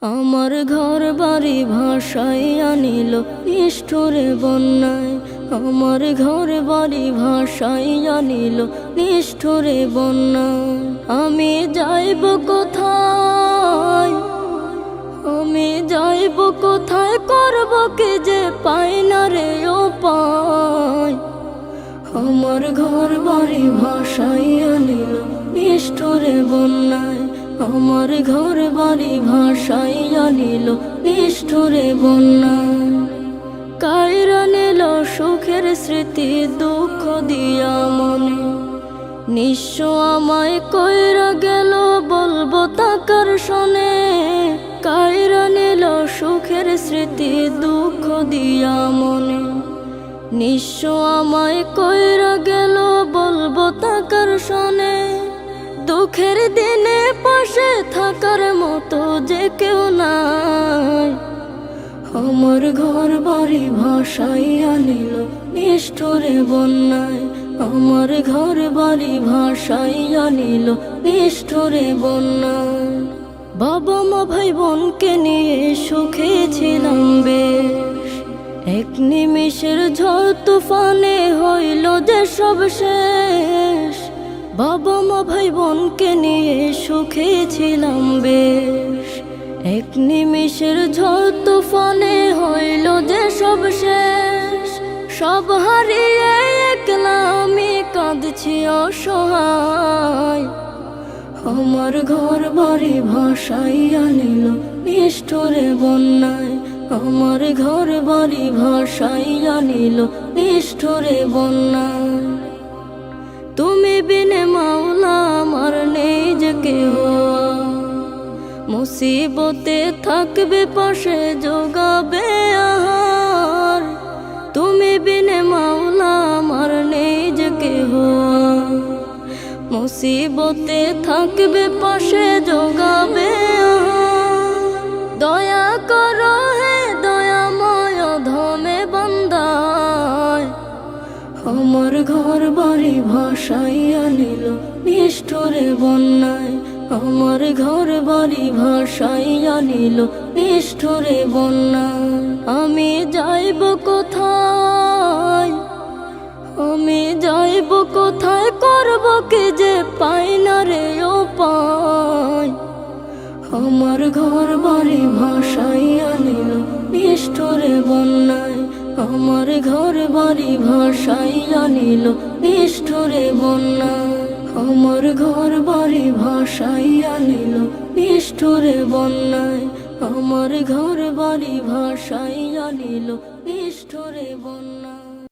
আমার ঘর বাড়ি ভাসাইয়া নিল নিষ্ঠুরে বন্যায়। আমার ঘর বাড়ি ভাসাইয়া নিল নিষ্ঠুরে বন্যায়। আমি যাইব কোথায়, আমি যাইব কোথায়, করব কি যে পাই না রে উপায়। আমার ঘর বাড়ি ভাসাইয়া নিল নিষ্ঠুরে বন্যায়। আমার ঘর বাড়ি ভাসাইয়া নিল নিষ্ঠুরে বন্যায়। কাইরা নিল সুখের স্মৃতি দুঃখ দিয়া মনে, নিঃস্ব আমায় কইরা গেল বলবো তাকার শোনে। কাইরা নিল সুখের স্মৃতি দুঃখ দিয়া মনে, নিঃস্ব আমায় কইরা গেল বলবো তাকার শোনে। দুঃখের দিনে পাশে থাকার মতো যে কেউ নাই। আমার ঘর বাড়ি ভাসাইয়া নিল নিষ্ঠুরে বন্যায়। আমার ঘর বাড়ি ভাসাইয়া নিল নিষ্ঠুরে বন্যায়। বাবা মা ভাই বোনকে নিয়ে সুখে ছিলাম বেশ, এক নিমিষের ঝড় তুফানে হইল যে সব শেষ। বাবা মা ভাই বোনকে নিয়ে সুখে ছিলাম বেশ, এক নিমিষের ঝড় তুফানে হইল যে সব শেষ। সব হারিয়ে একলা আমি কাঁদছি অসহায়। আমার ঘর বাড়ি ভাসাইয়া নিল নিষ্ঠুরে বন্যায়। আমার ঘর বাড়ি ভাসাইয়া নিল নিষ্ঠুরে বন্যায়। তুমি বিনে মাওলা আমার নেই যে কেহ, মুসিবতে থাকবে পাশে যোগাবে আহার। তুমি বিনে মাওলা আমার নেই যে কেহ, মুসিবতে থাকবে পাশে যোগাবে আহার। দয়া করো হে দয়াময় ধমে বান্দায়। আমার ঘর বাড়ি ভাসাইয়া নিল নিষ্ঠুরে বন্যায়। আমার ঘর বাড়ি ভাসাইয়া নিল নিষ্ঠুরে বন্যায়। আমি যাইব কোথায়, আমি যাইব কোথায়, করব কি যে পাই না রে উপায়। আমার ঘর বাড়ি ভাসাইয়া নিল নিষ্ঠুরে বন্যায়। আমার ঘর বাড়ি ভাসাইয়া নিল নিষ্ঠুরে বন্যায়। আমার ঘর বাড়ি ভাসাইয়া নিল নিষ্ঠুরে বন্যায়। আমার ঘর বাড়ি ভাসাইয়া নিল নিষ্ঠুরে বন্যায়।